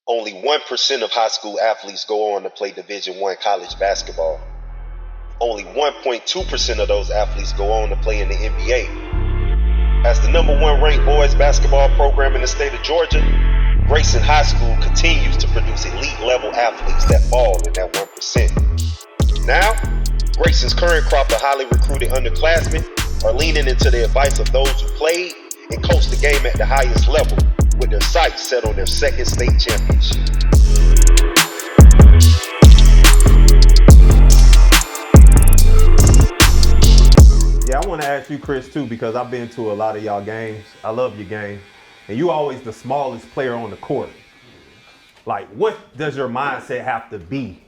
Only 1% of high school athletes go on to play Division I college basketball. Only 1.2% of those athletes go on to play in the NBA. As the #1 ranked boys basketball program in the state of Georgia, Grayson High School continues to produce elite level athletes that fall in that 1%. Now, Grayson's current crop of highly recruited underclassmen are leaning into the advice of those who played and coached the game at the highest level, with their sights set on their second state championship. Yeah, I want to ask you, Chris, too, because I've been to a lot of y'all games. I love your game. And you always the smallest player on the court. Like, what does your mindset have to be?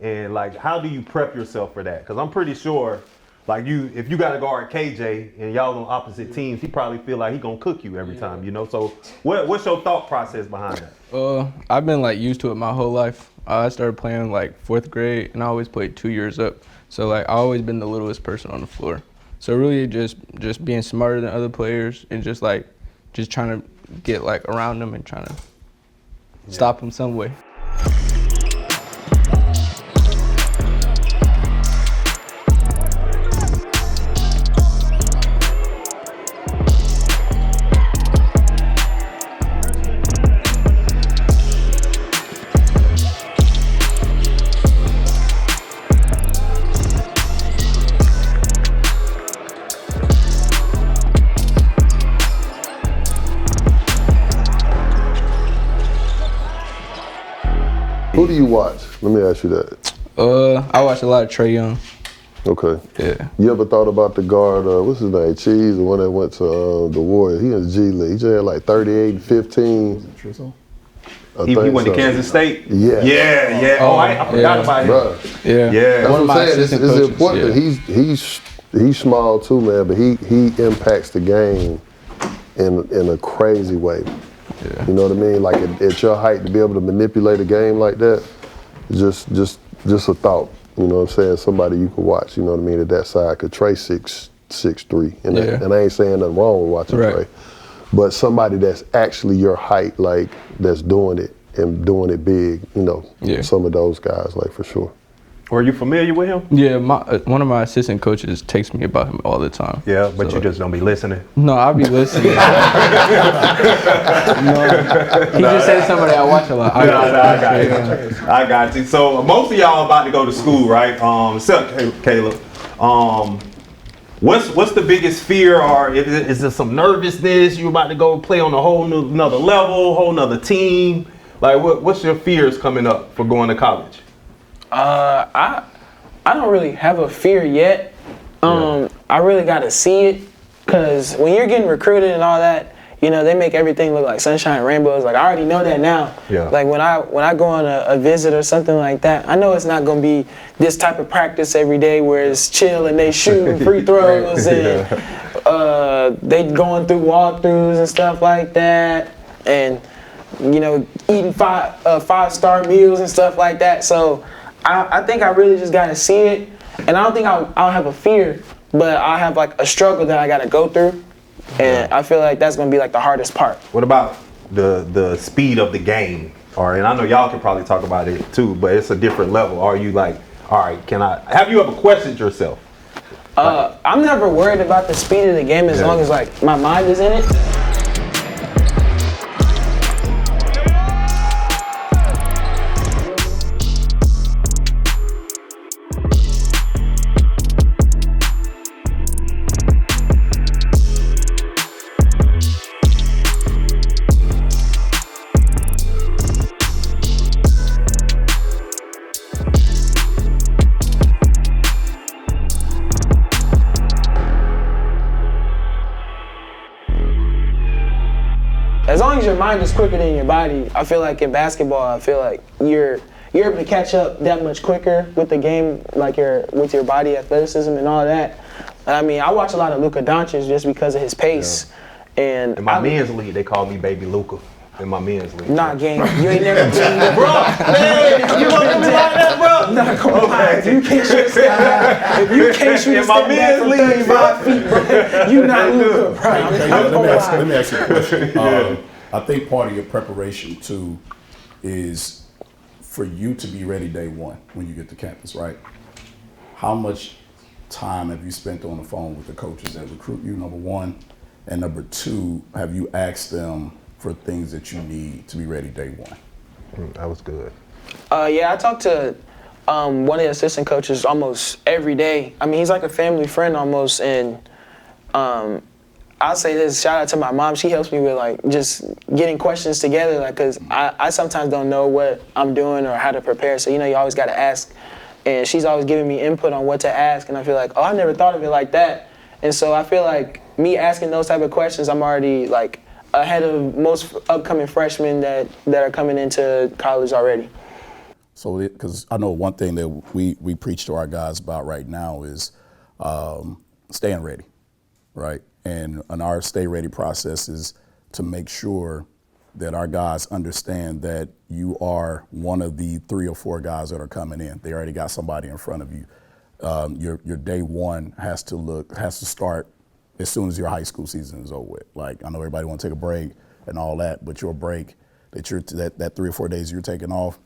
And, like, how do you prep yourself for that? Because I'm pretty sure, like, if you got to guard KJ and y'all on opposite teams, he probably feel like he going to cook you every time, you know? So what's your thought process behind that? I've been, like, used to it my whole life. I started playing, like, 4th grade, and I always played 2 years up. So, like, I always been the littlest person on the floor. So really just being smarter than other players and just trying to get like around them and trying to stop them some way. Who do you watch? Let me ask you that. I watch a lot of Trae Young. Okay. Yeah. You ever thought about the guard, what's his name, Cheese, the one that went to the Warriors? He in the G League. He just had like 38 and 15. Was it Trizzo? He went to Kansas State? Yeah. Yeah. Oh, I forgot about him. Bruh. Yeah. That's what One of I'm my saying. It's assistant coaches, important that he's small too, man, but he impacts the game in a crazy way. Yeah. You know what I mean? Like at your height, to be able to manipulate a game like that, just a thought. You know what I'm saying? Somebody you could watch. You know what I mean? At that side, could Trae 6'3", and I ain't saying nothing wrong with watching Trae, but somebody that's actually your height, like that's doing it and doing it big. You know, some of those guys, like for sure. Were you familiar with him? Yeah, one of my assistant coaches texts me about him all the time. Yeah, but so, you just don't be listening? No, I'll be listening. He just said somebody I watch a lot. I got you. So most of y'all about to go to school, right? Except Caleb. What's the biggest fear, or is there some nervousness? You about to go play on a whole another level, whole nother team? Like, what's your fears coming up for going to college? I don't really have a fear yet. I really got to see it, because when you're getting recruited and all that, you know, they make everything look like sunshine and rainbows. Like, I already know that now. Yeah. Like, when I go on a visit or something like that, I know it's not going to be this type of practice every day where it's chill and they shoot free throws and they going through walkthroughs and stuff like that, and, you know, eating five-star meals and stuff like that. So I think I really just got to see it, and I don't think I'll have a fear, but I'll have like a struggle that I got to go through, and I feel like that's going to be like the hardest part. What about the speed of the game? And I know y'all can probably talk about it too, but it's a different level. Are you like, all right, have you ever questioned yourself? I'm never worried about the speed of the game as long as like my mind is in it. As long as your mind is quicker than your body, I feel like in basketball, I feel like you're able to catch up that much quicker with the game, like with your body athleticism and all that. I mean, I watch a lot of Luka Doncic just because of his pace. And in my men's league, they call me Baby Luka. In my men's league. Nah, gang, you ain't never seen that. Bro, man, you gonna do me like that, bro? Nah, come on. If you can't shoot a step back, if you can't shoot a step back from 35 feet, bro, you not Luka, bro. Let me ask you a question. I think part of your preparation too is for you to be ready day one when you get to campus, right? How much time have you spent on the phone with the coaches that recruit you, number one? And number two, have you asked them for things that you need to be ready day one? That was good. Yeah, I talk to one of the assistant coaches almost every day. I mean, he's like a family friend almost, and I'll say this, shout out to my mom. She helps me with like just getting questions together, like, cause I sometimes don't know what I'm doing or how to prepare. So, you know, you always got to ask. And she's always giving me input on what to ask. And I feel like, oh, I never thought of it like that. And so I feel like me asking those type of questions, I'm already like ahead of most upcoming freshmen that are coming into college already. So, because I know one thing that we preach to our guys about right now is staying ready, right? And our stay ready process is to make sure that our guys understand that you are one of the 3 or 4 guys that are coming in. They already got somebody in front of you. Your day one has to start as soon as your high school season is over with. Like, I know everybody want to take a break and all that, but your break that 3 or 4 days you're taking off,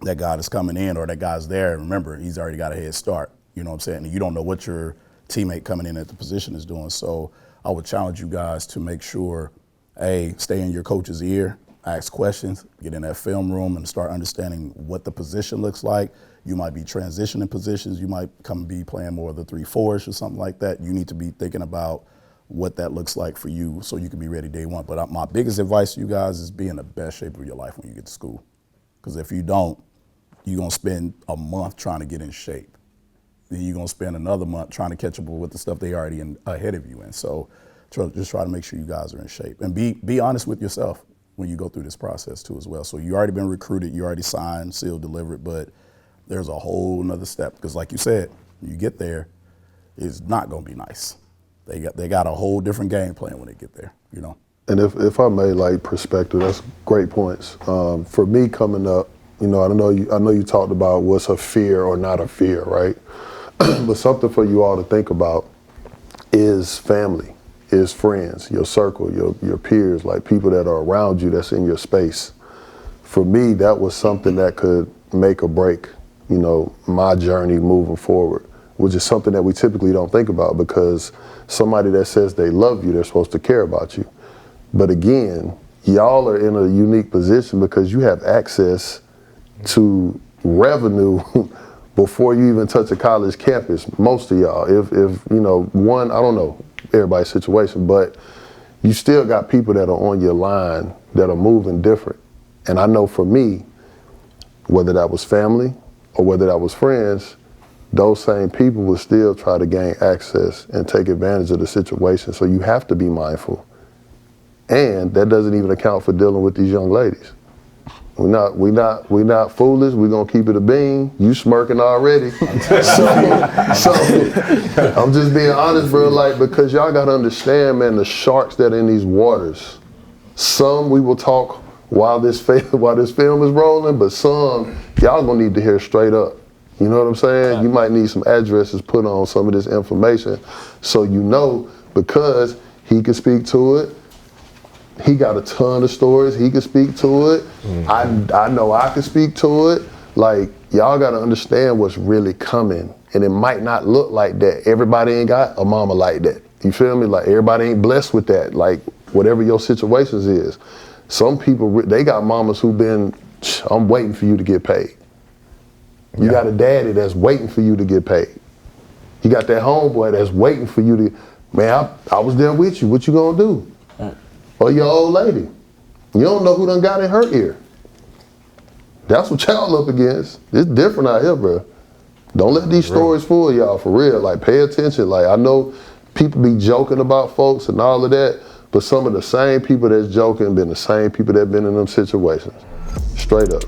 that guy is coming in or that guy's there. Remember, he's already got a head start. You know what I'm saying? And you don't know what your teammate coming in at the position is doing. So I would challenge you guys to make sure, stay in your coach's ear, ask questions, get in that film room and start understanding what the position looks like. You might be transitioning positions. You might come be playing more of the 3-4-ish or something like that. You need to be thinking about what that looks like for you so you can be ready day one. But my biggest advice to you guys is be in the best shape of your life when you get to school. Because if you don't, you're going to spend a month trying to get in shape. Then you're going to spend another month trying to catch up with the stuff they already ahead of you in. So just try to make sure you guys are in shape. And be honest with yourself when you go through this process too as well. So you already been recruited, you already signed, sealed, delivered, but there's a whole nother step. Because like you said, when you get there, it's not going to be nice. They got a whole different game plan when they get there, you know. And if I may, like, perspective, that's great points. For me coming up, you know, I know you talked about what's a fear or not a fear, right? But something for you all to think about is family, is friends, your circle, your peers, like people that are around you that's in your space. For me, that was something that could make or break, you know, my journey moving forward, which is something that we typically don't think about because somebody that says they love you, they're supposed to care about you. But again, y'all are in a unique position because you have access to revenue before you even touch a college campus, most of y'all. If you know, one, I don't know everybody's situation, but you still got people that are on your line that are moving different. And I know for me, whether that was family or whether that was friends, those same people will still try to gain access and take advantage of the situation. So you have to be mindful. And that doesn't even account for dealing with these young ladies. We not foolish. We're gonna keep it a bean. You smirking already. so I'm just being honest, bro. Like, because y'all gotta understand, man, the sharks that are in these waters. Some we will talk while this film is rolling, but some y'all gonna need to hear straight up. You know what I'm saying? You might need some addresses put on some of this information, so you know, because he can speak to it. He got a ton of stories. He can speak to it. Mm-hmm. I know I can speak to it. Like, y'all got to understand what's really coming. And it might not look like that. Everybody ain't got a mama like that. You feel me? Like, everybody ain't blessed with that. Like, whatever your situations is. Some people, they got mamas who been, I'm waiting for you to get paid. You got a daddy that's waiting for you to get paid. You got that homeboy that's waiting for you to, man, I was there with you. What you gonna do? Or your old lady. You don't know who done got in her ear. That's what y'all up against. It's different out here, bro. Don't let these stories fool y'all, for real. Like, pay attention. Like, I know people be joking about folks and all of that, but some of the same people that's joking been the same people that been in them situations. Straight up.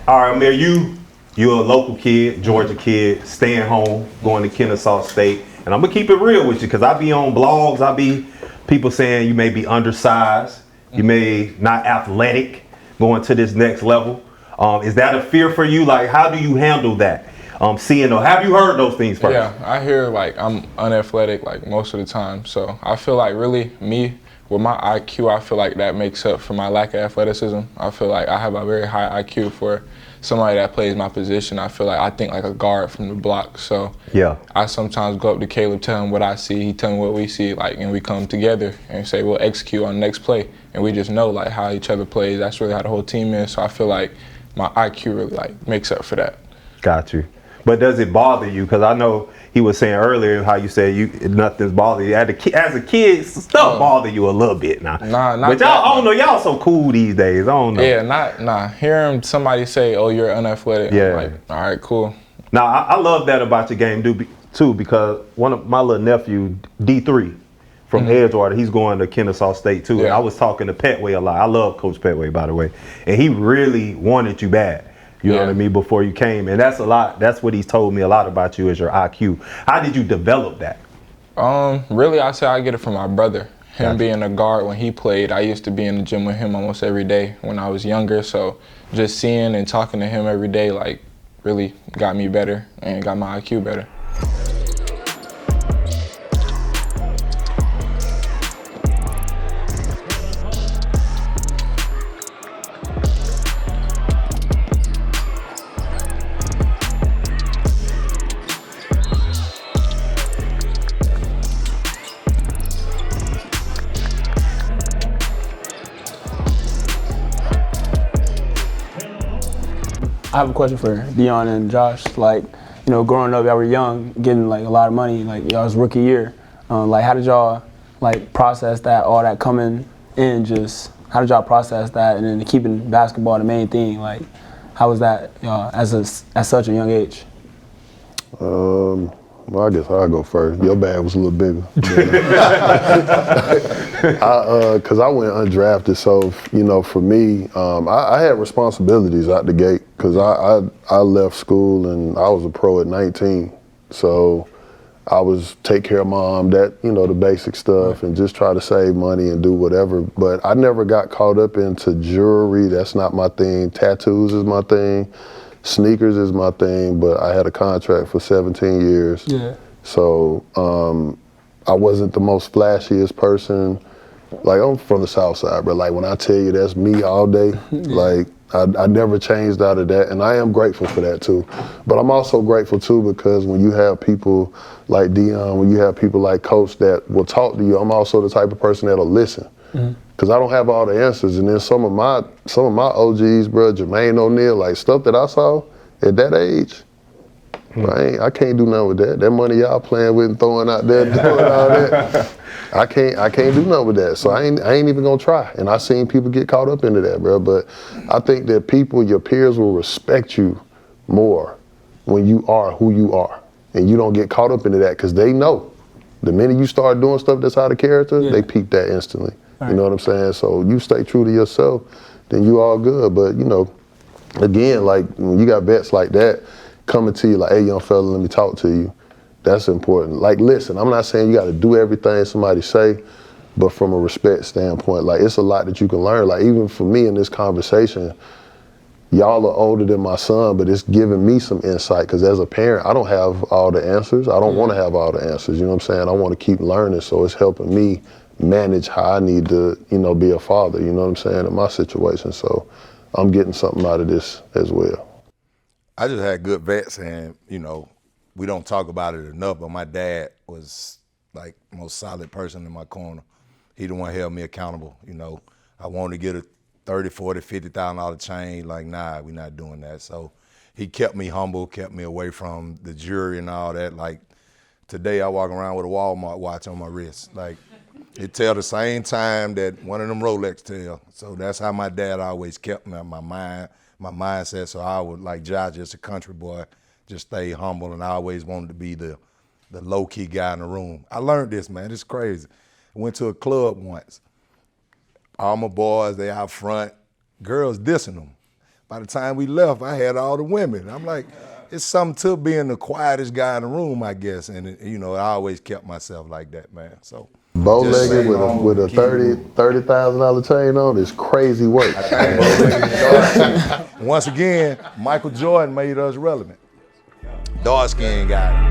All right, Amir, you're a local kid, Georgia kid, staying home, going to Kennesaw State. And I'm going to keep it real with you because I be on blogs, I be people saying you may be undersized, you may not athletic going to this next level. Is that a fear for you? Like, how do you handle that? Seeing or have you heard those things first? Yeah, I hear like I'm unathletic like most of the time. So I feel like really me, with my IQ, I feel like that makes up for my lack of athleticism. I feel like I have a very high IQ for somebody that plays my position. I feel like I think like a guard from the block. So yeah, I sometimes go up to Caleb, tell him what I see, he tell me what we see, like, and we come together and say we'll execute on the next play. And we just know like how each other plays. That's really how the whole team is. So I feel like my IQ really like makes up for that. Got you. But does it bother you? Because I know he was saying earlier how you said nothing's bother you. As a kid, stuff bother you a little bit now. Nah, not but y'all, I don't know, y'all so cool these days. I don't know. Yeah, hearing somebody say, "Oh, you're unathletic." Yeah. I'm like, all right, cool. Now I love that about your game too, because one of my little nephew D3 from Edgewater, he's going to Kennesaw State too. Yeah. And I was talking to Petway a lot. I love Coach Petway, by the way, and he really wanted you bad. You know what I mean, before you came. And that's a lot. That's what he's told me a lot about you is your IQ. How did you develop that? Really, I say I get it from my brother. Him being a guard when he played, I used to be in the gym with him almost every day when I was younger. So just seeing and talking to him every day, like, really got me better and got my IQ better. I have a question for Dion and Josh. Like, you know, growing up, y'all were young, getting like a lot of money, like y'all's rookie year. Like, how did y'all like process that, all that coming in? Just how did y'all process that, and then keeping basketball the main thing? Like, how was that at such a young age? Well, I guess I'll go first. Your bag was a little bigger. Because I went undrafted, so, you know, for me, I had responsibilities out the gate because I left school and I was a pro at 19. So I was take care of mom, that, you know, the basic stuff, and just try to save money and do whatever. But I never got caught up into jewelry. That's not my thing. Tattoos is my thing. Sneakers is my thing, but I had a contract for 17 years. Yeah. So I wasn't the most flashiest person. Like, I'm from the South Side, but like when I tell you that's me all day, like I never changed out of that, and I am grateful for that too. But I'm also grateful too because when you have people like Dion, when you have people like Coach that will talk to you, I'm also the type of person that'll listen. Because I don't have all the answers. And then some of my OGs, bro, Jermaine O'Neal, like stuff that I saw at that age, I can't do nothing with that. That money y'all playing with and throwing out there, doing all that, I can't do nothing with that. So I ain't even gonna try. And I seen people get caught up into that, bro. But I think that people, your peers, will respect you more when you are who you are, and you don't get caught up into that because they know the minute you start doing stuff that's out of character, they peep that instantly. You know what I'm saying? So you stay true to yourself, then you all good. But, you know, again, like when you got vets like that coming to you like, hey, young fella, let me talk to you, that's important. Like, listen, I'm not saying you got to do everything somebody say, but from a respect standpoint, like it's a lot that you can learn. Like even for me in this conversation, y'all are older than my son, but it's giving me some insight because as a parent, I don't have all the answers. I don't want to have all the answers. You know what I'm saying? I want to keep learning, so it's helping me manage how I need to, you know, be a father, you know what I'm saying, in my situation. So I'm getting something out of this as well. I just had good vets, and, you know, we don't talk about it enough, but my dad was like the most solid person in my corner. He the one held me accountable, you know. I wanted to get a $30,000, $40,000, $50,000 chain, like, nah, we're not doing that. So he kept me humble, kept me away from the jury and all that. Like today I walk around with a Walmart watch on my wrist. Like, it tell the same time that one of them Rolex tell. So that's how my dad always kept me, my mindset. So I would, like Josh, just a country boy, just stay humble, and I always wanted to be the low-key guy in the room. I learned this, man. It's crazy. I went to a club once. All my boys, they out front, girls dissing them. By the time we left, I had all the women. I'm like, it's something to being the quietest guy in the room, I guess. And I always kept myself like that, man. So bow-legged with a $30,000 chain on is crazy work. Once again, Michael Jordan made us relevant. Dark-skinned guy.